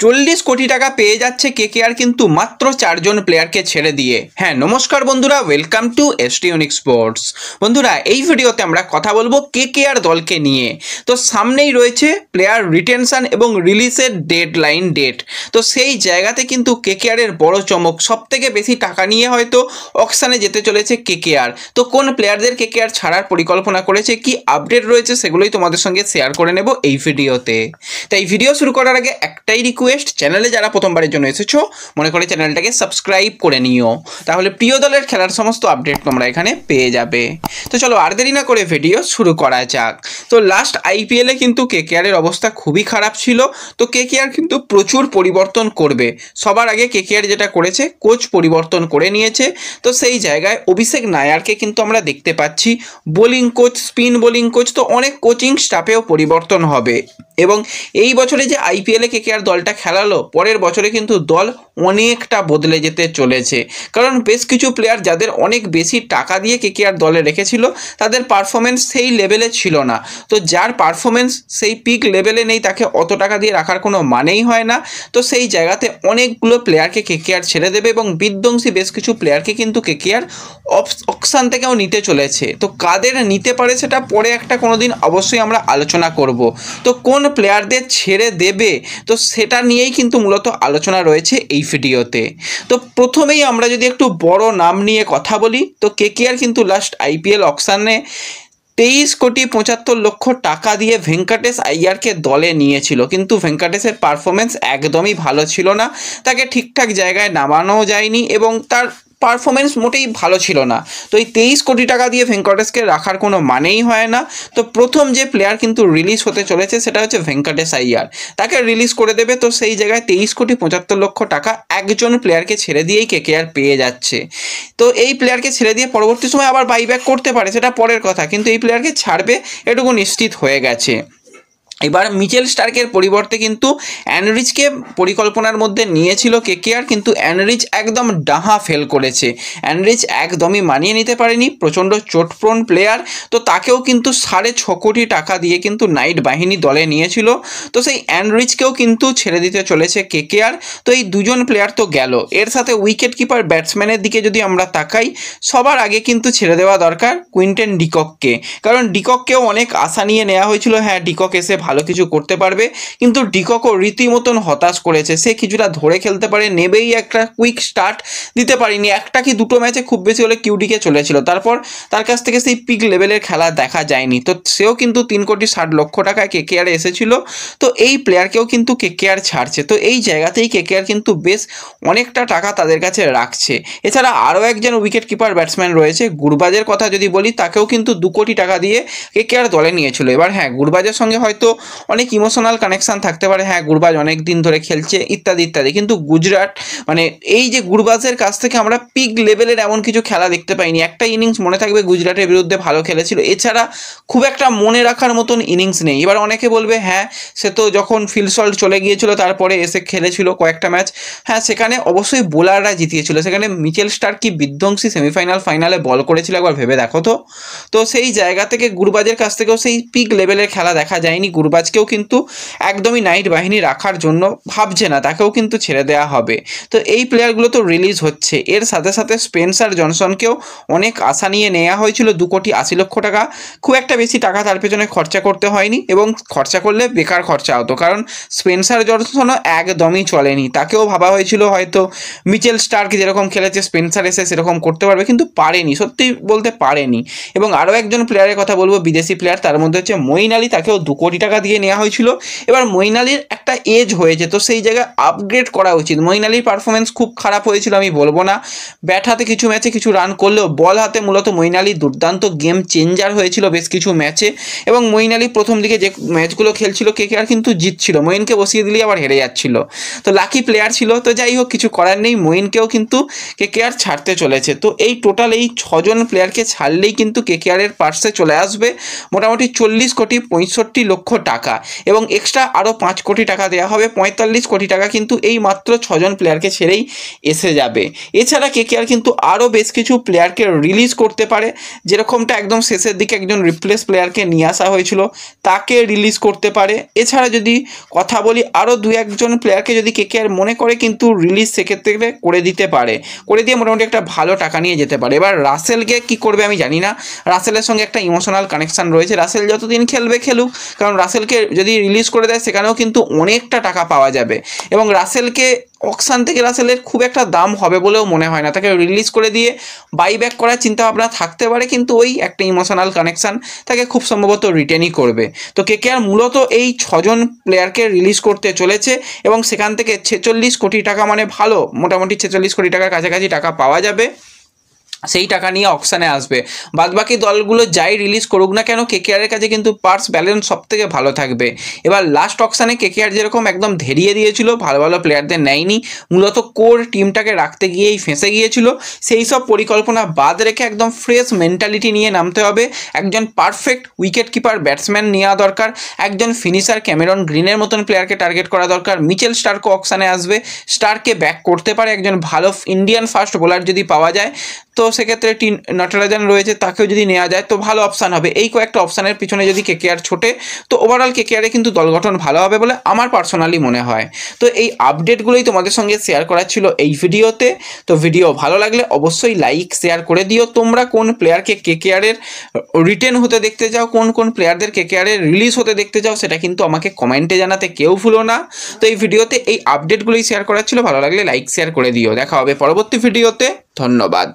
40 কোটি টাকা পেয়ে যাচ্ছে কেকেআর কিন্তু মাত্র 4 জন প্লেয়ারকে ছেড়ে দিয়ে। হ্যাঁ নমস্কার বন্ধুরা, welcome to ST unique sports. বন্ধুরা এই ভিডিওতে আমরা কথা বলবো কেকেআর দলকে নিয়ে। তো সামনেই রয়েছে প্লেয়ার রিটেনশন এবং রিলিজের ডেডলাইন ডেট। তো সেই জায়গাতে কিন্তু কেকেআরের বড় চমক, সবথেকে বেশি টাকা নিয়ে হয়তো অকশনে যেতে চলেছে কেকেআর। তো কোন প্লেয়ারদের কেকেআর ছাড়ার পরিকল্পনা করেছে, কি আপডেট রয়েছে, সেগুলোই তোমাদের সঙ্গে শেয়ার করে নেব এই ভিডিওতে। তাই ভিডিও শুরু করার আগে একটাই রিকোয়েস্ট, চ্যানেলে যারা প্রথমবারের জন্য এসেছো মনে করে চ্যানেলটাকে সাবস্ক্রাইব করে নিও, তাহলে প্রিয় দলের খেলার সমস্ত আপডেট তোমরা এখানে পেয়ে যাবে। তো চলো আর দেরি না করে ভিডিও শুরু করা যাক। তো লাস্ট আইপিএলে কিন্তু কেকেআরের অবস্থা খুবই খারাপ ছিল। তো কেকেআর কিন্তু প্রচুর পরিবর্তন করবে। সবার আগে কেকেআর যেটা করেছে, কোচ পরিবর্তন করে নিয়েছে। তো সেই জায়গায় অভিষেক নায়ারকে কিন্তু আমরা দেখতে পাচ্ছি bowling coach, spin bowling coach, তো অনেক কোচিং স্টাফেও পরিবর্তন হবে। এবং এই বছরে যে আইপিএলে কেকেআর দলটা খেলালো, পরের বছরে কিন্তু দল অনেকটা বদলে যেতে চলেছে। কারণ বেশ কিছু প্লেয়ার যাদের অনেক বেশি টাকা দিয়ে কেকেআর দলে রেখেছিল, তাদের পারফরমেন্স সেই লেভেলে ছিল না। তো যার পারফরমেন্স সেই পিক লেভেলে নেই, তাকে অত টাকা দিয়ে রাখার কোনো মানেই হয় না। তো সেই জায়গাতে অনেকগুলো প্লেয়ারকে কেকেআর ছেড়ে দেবে এবং বিধ্বংসী বেশ কিছু প্লেয়ারকে কিন্তু কেকেআর অকশন থেকেও নিতে চলেছে। তো কাদের নিতে পারে সেটা পরে একটা কোনো দিন অবশ্যই আমরা আলোচনা করব। তো কোন প্লেয়ারদের ছেড়ে দেবে, তো সেটা নিয়েই কিন্তু মূলত আলোচনা রয়েছে এই ভিডিওতে। তো প্রথমেই আমরা যদি একটু বড় নাম নিয়ে কথা বলি, তো কেকেআর কিন্তু লাস্ট আইপিএল অকশনে 23,75,00,000 টাকা দিয়ে ভেঙ্কটেশ আইয়ারকে দলে নিয়েছিল। কিন্তু ভেঙ্কটেশের পারফরমেন্স একদমই ভালো ছিল না, তাকে ঠিকঠাক জায়গায় নামানোও যায়নি এবং তার পারফরমেন্স মোটেই ভালো ছিল না। তো এই 23 কোটি টাকা দিয়ে ভেঙ্কটেশকে রাখার কোনো মানেই হয় না। তো প্রথম যে প্লেয়ার কিন্তু রিলিজ হতে চলেছে সেটা হচ্ছে ভেঙ্কটেশ আইয়ার, তাকে রিলিজ করে দেবে। তো সেই জায়গায় 23,75,00,000 টাকা একজন প্লেয়ারকে ছেড়ে দিয়েই কেকেআর পেয়ে যাচ্ছে। তো এই প্লেয়ারকে ছেড়ে দিয়ে পরবর্তী সময় আবার বাইব্যাক করতে পারে, সেটা পরের কথা, কিন্তু এই প্লেয়ারকে ছাড়বে এটুকু নিশ্চিত হয়ে গেছে। এবার মিচেল স্টার্কের পরিবর্তে কিন্তু অ্যানরিচকে পরিকল্পনার মধ্যে নিয়েছিল কেকেআর, কিন্তু অ্যানরিচ একদম ডাহা ফেল করেছে। অ্যানরিচ একদমই মানিয়ে নিতে পারেনি, প্রচণ্ড চোটপ্রণ প্লেয়ার। তো তাকেও কিন্তু 6.5 কোটি টাকা দিয়ে কিন্তু নাইট বাহিনী দলে নিয়েছিল। তো সেই অ্যানরিচকেও কিন্তু ছেড়ে দিতে চলেছে কেকেআর। তো এই দুজন প্লেয়ার তো গেল, এর সাথে উইকেট কিপার ব্যাটসম্যানের দিকে যদি আমরা তাকাই, সবার আগে কিন্তু ছেড়ে দেওয়া দরকার কুইন্টন ডিকককে। কারণ ডিকককেও অনেক আশা নিয়ে নেওয়া হয়েছিল, হ্যাঁ ডিকক এসে ভালো কিছু করতে পারবে, কিন্তু ডিককও রীতিমতন হতাশ করেছে। সে কিছুটা ধরে খেলতে পারে, নেবেই একটা কুইক স্টার্ট দিতে পারিনি, একটা কি দুটো ম্যাচে খুব বেশি হলে কিউডিকে চলেছিল, তারপর তার কাছ থেকে সেই পিক লেভেলের খেলা দেখা যায়নি। তো সেও কিন্তু 3,60,00,000 টাকায় কেকেআর এসেছিল। তো এই প্লেয়ারকেও কিন্তু কেকেআর ছাড়ছে। তো এই জায়গাতেই কেকেআর কিন্তু বেশ অনেকটা টাকা তাদের কাছে রাখছে। এছাড়া আরও একজন উইকেট কিপার ব্যাটসম্যান রয়েছে, গুরবাজের কথা যদি বলি, তাকেও কিন্তু 2 কোটি টাকা দিয়ে কেকেআর দলে নিয়েছিল। এবার হ্যাঁ, গুরবাজের সঙ্গে হয়তো অনেক ইমোশনাল কানেকশান থাকতে পারে, হ্যাঁ গুরবাজ অনেক দিন ধরে খেলছে ইত্যাদি ইত্যাদি, কিন্তু গুজরাট এই যে গুরবাজের কাছ থেকে আমরা পিক লেভেলের এমন কিছু খেলা দেখতে পাইনি। একটা ইনিংস মনে থাকবে গুজরাটের বিরুদ্ধে ভালো খেলেছিল, এছাড়া খুব একটা মনে রাখার মতন ইনিংস নেই। এবার অনেকে বলবে হ্যাঁ সে তো যখন ফিল সল্ট চলে গিয়েছিল তারপরে এসে খেলেছিল কয়েকটা ম্যাচ, হ্যাঁ সেখানে অবশ্যই বোলাররা জিতিয়েছিল। সেখানে মিচেল স্টার্ক কি বিধ্বংসী সেমিফাইনাল ফাইনালে বল করেছিল, একবার ভেবে দেখো তো। তো সেই জায়গা থেকে গুরবাজের কাছ থেকেও সেই পিক লেভেলের খেলা দেখা যায়নি। গুরবাজকেও কিন্তু একদমই নাইট বাহিনী রাখার জন্য ভাবছে না, তাকেও কিন্তু ছেড়ে দেওয়া হবে। তো এই প্লেয়ারগুলো তো রিলিজ হচ্ছে। এর সাথে সাথে স্পেন্সার জনসনকেও অনেক আশা নিয়ে নেওয়া হয়েছিল, 2,80,00,000 টাকা। খুব একটা বেশি টাকা তার পেছনে খরচা করতে হয়নি, এবং খরচা করলে বেকার খরচা হতো, কারণ স্পেন্সার জনসনও একদমই চলেনি। তাকেও ভাবা হয়েছিল হয়তো মিচেল স্টার্ক যেরকম খেলেছে স্পেন্সার এসে সেরকম করতে পারবে, কিন্তু পারেনি, সত্যি বলতে পারেনি। এবং আরও একজন প্লেয়ারের কথা বলবো, বিদেশি প্লেয়ার, তার মধ্যে হচ্ছে মঈন আলী, তাকেও 2 কোটি টাকা দিয়ে নেওয়া হয়েছিল। এবার মঈন আলীর একটা এজ হয়েছে, তো সেই জায়গায় আপগ্রেড করা উচিত। মঈন আলীর পারফরমেন্স খুব খারাপ হয়েছিল আমি বলবো না, ব্যাট হাতে কিছু ম্যাচে কিছু রান করলেও বল হাতে মূলত মঈন আলী দুর্দান্ত গেম চেঞ্জার হয়েছিল বেশ কিছু ম্যাচে। এবং মঈন আলী প্রথম দিকে যে ম্যাচগুলো খেলছিল কেকেআর কিন্তু জিতছিল, মঈনকে বসিয়ে দিলেই আবার হেরে যাচ্ছিল। তো লাকি প্লেয়ার ছিল। তো যাই হোক, কিছু করার নেই, মঈনকেও কিন্তু কেকেআর ছাড়তে চলেছে। তো এই টোটাল এই 6 জন প্লেয়ারকে ছাড়লেই কিন্তু কেকেআরের পার্সে চলে আসবে মোটামুটি 40,65,00,000 টাকা এবং এক্সট্রা আরও 5 কোটি টাকা দেওয়া হবে। 45 কোটি টাকা কিন্তু এই মাত্র 6 জন প্লেয়ারকে ছেড়েই এসে যাবে। এছাড়া কেকেআর কিন্তু আরও বেশ কিছু প্লেয়ারকে রিলিজ করতে পারে, যেরকমটা একদম শেষের দিকে একজন রিপ্লেস প্লেয়ারকে নিয়ে আসা হয়েছিল তাকে রিলিজ করতে পারে। এছাড়া যদি কথা বলি আরও 2-1 জন প্লেয়ারকে যদি কেকেআর মনে করে কিন্তু রিলিজ সেক্ষেত্রে করে দিতে পারে, করে দিয়ে মোটামুটি একটা ভালো টাকা নিয়ে যেতে পারে। এবার রাসেলকে কি করবে আমি জানি না, রাসেলের সঙ্গে একটা ইমোশনাল কানেকশান রয়েছে। রাসেল যতদিন খেলবে খেলুক, কারণ রাসেলকে যদি রিলিজ করে দেয় সেখানেও কিন্তু অনেকটা টাকা পাওয়া যাবে এবং রাসেলকে অকশান থেকে রাসেলের খুব একটা দাম হবে বলেও মনে হয় না। তাকে রিলিজ করে দিয়ে বাইব্যাক করার চিন্তাভাবনা থাকতে পারে, কিন্তু ওই একটা ইমোশনাল কানেকশান তাকে খুব সম্ভবত রিটেনই করবে। তো কেকেআর মূলত এই 6 জন প্লেয়ারকে রিলিজ করতে চলেছে এবং সেখান থেকে 46 কোটি টাকা, মানে ভালো মোটামুটি 46 কোটি টাকার কাছাকাছি টাকা পাওয়া যাবে। সেই টাকা নিয়ে অকশানে আসবে। বাদবাকি দলগুলো যাই রিলিজ করুক না কেন, কেকেআরের কাছে কিন্তু পার্স ব্যালেন্স সব থেকে ভালো থাকবে। এবার লাস্ট অকশানে কেকেআর যেরকম একদম ধেরিয়ে দিয়েছিল, ভালো ভালো প্লেয়ারদের নেয়নি, মূলত কোর টিমটাকে রাখতে গিয়েই ফেঁসে গিয়েছিল। সেই সব পরিকল্পনা বাদ রেখে একদম ফ্রেশ মেন্টালিটি নিয়ে নামতে হবে। একজন পারফেক্ট উইকেট কিপার ব্যাটসম্যান নেওয়া দরকার, একজন ফিনিশার ক্যামেরন গ্রিনের মতন প্লেয়ারকে টার্গেট করা দরকার। মিচেল স্টার্কও অকশানে আসবে, স্টার্ককে ব্যাক করতে পারে একজন ভালো ইন্ডিয়ান ফাস্ট বোলার যদি পাওয়া যায়, তো সেক্ষেত্রে নটরাজন রয়েছে, তাকেও যদি নেওয়া যায় তো ভালো অপশান হবে। এই কয়েকটা অপশানের পিছনে যদি কেকেআর ছোটে তো ওভারঅল কেকেআরে কিন্তু দল গঠন ভালো হবে বলে আমার পার্সোনালি মনে হয়। তো এই আপডেটগুলোই তোমাদের সঙ্গে শেয়ার করার ছিল এই ভিডিওতে। তো ভিডিও ভালো লাগলে অবশ্যই লাইক শেয়ার করে দিও। তোমরা কোন প্লেয়ারকে কেকেআরের রিটেন হতে দেখতে চাও, কোন কোন প্লেয়ারদের কেকেআরের রিলিজ হতে দেখতে চাও, সেটা কিন্তু আমাকে কমেন্টে জানাতে কেউ ভুলো না। তো এই ভিডিওতে এই আপডেটগুলোই শেয়ার করার ছিল, ভালো লাগলে লাইক শেয়ার করে দিও। দেখা হবে পরবর্তী ভিডিওতে, ধন্যবাদ।